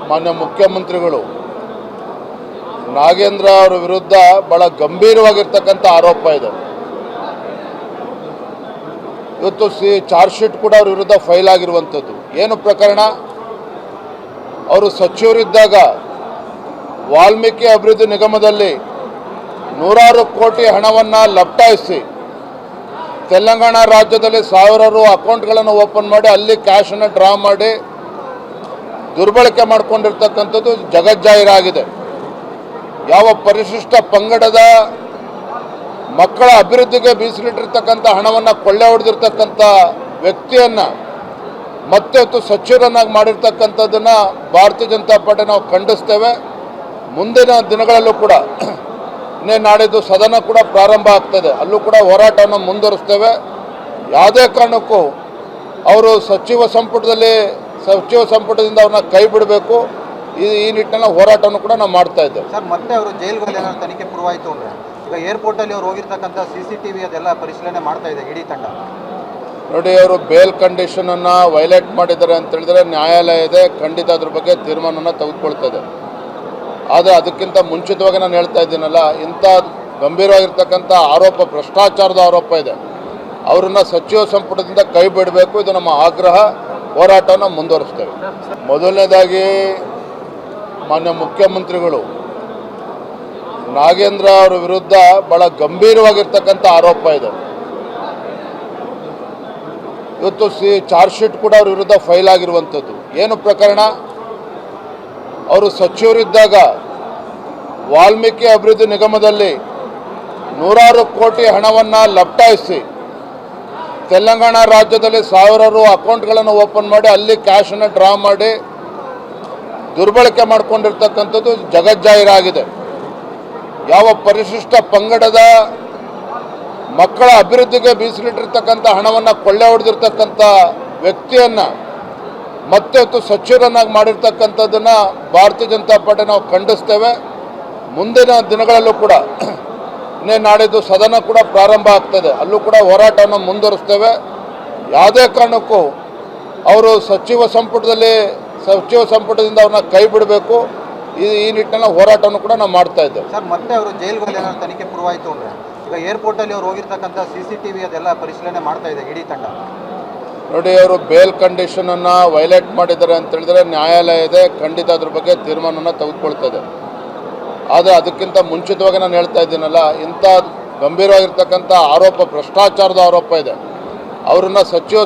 ಮಾನ್ಯ ಮುಖ್ಯಮಂತ್ರಿಗಳು ನಾಗೇಂದ್ರ ಅವರ ವಿರುದ್ಧ ಬಹಳ ಗಂಭೀರವಾಗಿರ್ತಕ್ಕಂಥ ಆರೋಪ ಇದೆ. ಇವತ್ತು ಚಾರ್ಜ್ ಶೀಟ್ ಕೂಡ ಅವ್ರ ವಿರುದ್ಧ ಫೈಲ್ ಆಗಿರುವಂಥದ್ದು. ಏನು ಪ್ರಕರಣ? ಅವರು ಸಚಿವರಿದ್ದಾಗ ವಾಲ್ಮೀಕಿ ಅಭಿವೃದ್ಧಿ ನಿಗಮದಲ್ಲಿ ನೂರಾರು ಕೋಟಿ ಹಣವನ್ನು ಲಪಟಾಯಿಸಿ ತೆಲಂಗಾಣ ರಾಜ್ಯದಲ್ಲಿ ಸಾವಿರಾರು ಅಕೌಂಟ್ಗಳನ್ನು ಓಪನ್ ಮಾಡಿ ಅಲ್ಲಿ ಕ್ಯಾಶನ್ನು ಡ್ರಾ ಮಾಡಿ ದುರ್ಬಳಕೆ ಮಾಡಿಕೊಂಡಿರ್ತಕ್ಕಂಥದ್ದು ಜಗಜ್ಜಾಹೀರಾಗಿದೆ. ಯಾವ ಪರಿಶಿಷ್ಟ ಪಂಗಡದ ಮಕ್ಕಳ ಅಭಿವೃದ್ಧಿಗೆ ಮೀಸಲಿಟ್ಟಿರ್ತಕ್ಕಂಥ ಹಣವನ್ನು ಕೊಳ್ಳೆ ಹೊಡೆದಿರ್ತಕ್ಕಂಥ ವ್ಯಕ್ತಿಯನ್ನು ಮತ್ತೆ ಹೊತ್ತು ಸಚಿವರನ್ನಾಗಿ ಮಾಡಿರ್ತಕ್ಕಂಥದ್ದನ್ನು ಭಾರತೀಯ ಜನತಾ ಪಾರ್ಟಿ ನಾವು ಖಂಡಿಸ್ತೇವೆ. ಮುಂದಿನ ದಿನಗಳಲ್ಲೂ ಕೂಡ ನಾಡಿದ್ದು ಸದನ ಕೂಡ ಪ್ರಾರಂಭ ಆಗ್ತದೆ, ಅಲ್ಲೂ ಕೂಡ ಹೋರಾಟವನ್ನು ಮುಂದುವರಿಸ್ತೇವೆ. ಯಾವುದೇ ಕಾರಣಕ್ಕೂ ಅವರು ಸಚಿವ ಸಂಪುಟದಿಂದ ಅವ್ರನ್ನ ಕೈ ಬಿಡಬೇಕು. ಈ ನಿಟ್ಟಿನಲ್ಲಿ ಹೋರಾಟವನ್ನು ಕೂಡ ನಾವು ಮಾಡ್ತಾ ಇದ್ದೇವೆ. ಸರ್, ಮತ್ತೆ ಅವರು ಜೈಲ್ಗಳಲ್ಲಿ ಏನಾದ್ರು ತನಿಖೆ ಪೂರ್ವಾಯಿತು ಅಂದರೆ ಈಗ ಏರ್ಪೋರ್ಟಲ್ಲಿ ಅವ್ರು ಹೋಗಿರ್ತಕ್ಕಂಥ CCTV ಅದೆಲ್ಲ ಪರಿಶೀಲನೆ ಮಾಡ್ತಾ ಇದೆ ಇಡೀ ತಂಡ. ನೋಡಿ, ಅವರು ಬೇಲ್ ಕಂಡೀಷನನ್ನು ವೈಲೇಟ್ ಮಾಡಿದ್ದಾರೆ ಅಂತ ಹೇಳಿದ್ರೆ ನ್ಯಾಯಾಲಯ ಇದೆ, ಖಂಡಿತ ಅದ್ರ ಬಗ್ಗೆ ತೀರ್ಮಾನವನ್ನು ತೆಗೆದುಕೊಳ್ತದೆ. ಆದರೆ ಅದಕ್ಕಿಂತ ಮುಂಚಿತವಾಗಿ ನಾನು ಹೇಳ್ತಾ ಇದ್ದೀನಲ್ಲ, ಇಂಥ ಗಂಭೀರವಾಗಿರ್ತಕ್ಕಂಥ ಆರೋಪ, ಭ್ರಷ್ಟಾಚಾರದ ಆರೋಪ ಇದೆ, ಅವರನ್ನು ಸಚಿವ ಸಂಪುಟದಿಂದ ಕೈ ಬಿಡಬೇಕು. ಇದು ನಮ್ಮ ಆಗ್ರಹ. ಹೋರಾಟವನ್ನು ಮುಂದುವರಿಸ್ತೇವೆ. ಮೊದಲನೇದಾಗಿ ಮಾನ್ಯ ಮುಖ್ಯಮಂತ್ರಿಗಳು ನಾಗೇಂದ್ರ ಅವರ ವಿರುದ್ಧ ಬಹಳ ಗಂಭೀರವಾಗಿರ್ತಕ್ಕಂಥ ಆರೋಪ ಇದೆ. ಇವತ್ತು ಚಾರ್ಜ್ ಶೀಟ್ ಕೂಡ ಅವ್ರ ವಿರುದ್ಧ ಫೈಲ್ ಆಗಿರುವಂಥದ್ದು. ಏನು ಪ್ರಕರಣ? ಅವರು ಸಚಿವರಿದ್ದಾಗ ವಾಲ್ಮೀಕಿ ಅಭಿವೃದ್ಧಿ ನಿಗಮದಲ್ಲಿ ನೂರಾರು ಕೋಟಿ ಹಣವನ್ನು ಲಪಟಾಯಿಸಿ ತೆಲಂಗಾಣ ರಾಜ್ಯದಲ್ಲಿ ಸಾವಿರಾರು ಅಕೌಂಟ್ಗಳನ್ನು ಓಪನ್ ಮಾಡಿ ಅಲ್ಲಿ ಕ್ಯಾಶನ್ನು ಡ್ರಾ ಮಾಡಿ ದುರ್ಬಳಕೆ ಮಾಡಿಕೊಂಡಿರ್ತಕ್ಕಂಥದ್ದು ಜಗಜ್ಜಾಹೀರಾಗಿದೆ. ಯಾವ ಪರಿಶಿಷ್ಟ ಪಂಗಡದ ಮಕ್ಕಳ ಅಭಿವೃದ್ಧಿಗೆ ಮೀಸಲಿಟ್ಟಿರ್ತಕ್ಕಂಥ ಹಣವನ್ನು ಕೊಳ್ಳೆ ಹೊಡೆದಿರ್ತಕ್ಕಂಥ ವ್ಯಕ್ತಿಯನ್ನು ಮತ್ತೆ ಹೊತ್ತು ಸಚಿವರನ್ನಾಗಿ ಮಾಡಿರ್ತಕ್ಕಂಥದ್ದನ್ನು ಭಾರತೀಯ ಜನತಾ ಪಾರ್ಟಿ ನಾವು ಖಂಡಿಸ್ತೇವೆ. ಮುಂದಿನ ದಿನಗಳಲ್ಲೂ ಕೂಡ ನಾಡಿದ್ದು ಸದನ ಕೂಡ ಪ್ರಾರಂಭ ಆಗ್ತದೆ, ಅಲ್ಲೂ ಕೂಡ ಹೋರಾಟವನ್ನು ಮುಂದುವರಿಸ್ತೇವೆ. ಯಾವುದೇ ಕಾರಣಕ್ಕೂ ಅವರು ಸಚಿವ ಸಂಪುಟದಿಂದ ಅವ್ರನ್ನ ಕೈ ಬಿಡಬೇಕು. ಈ ನಿಟ್ಟಿನಲ್ಲಿ ಹೋರಾಟವನ್ನು ಕೂಡ ನಾವು ಮಾಡ್ತಾ ಇದ್ದೇವೆ. ಸರ್, ಮತ್ತೆ ಅವರು ಜೈಲ್ಗಳಲ್ಲಿ ಏನಾದ್ರು ತನಿಖೆ ಪೂರ್ವಾಯಿತು ಅಂದರೆ ಈಗ ಏರ್ಪೋರ್ಟಲ್ಲಿ ಅವ್ರು ಹೋಗಿರ್ತಕ್ಕಂಥ CCTV ಅದೆಲ್ಲ ಪರಿಶೀಲನೆ ಮಾಡ್ತಾ ಇದೆ ಇಡೀ ತಂಡ. ನೋಡಿ, ಅವರು ಬೇಲ್ ಕಂಡೀಷನನ್ನು ವೈಲೇಟ್ ಮಾಡಿದ್ದಾರೆ ಅಂತ ಹೇಳಿದ್ರೆ ನ್ಯಾಯಾಲಯ ಇದೆ, ಖಂಡಿತ ಅದ್ರ ಬಗ್ಗೆ ತೀರ್ಮಾನವನ್ನು ತೆಗೆದುಕೊಳ್ತದೆ. ಆದರೆ ಅದಕ್ಕಿಂತ ಮುಂಚಿತವಾಗಿ ನಾನು ಹೇಳ್ತಾ ಇದ್ದೀನಲ್ಲ, ಇಂಥ ಗಂಭೀರವಾಗಿರ್ತಕ್ಕಂಥ ಆರೋಪ, ಭ್ರಷ್ಟಾಚಾರದ ಆರೋಪ ಇದೆ, ಅವರನ್ನು ಸಚಿವ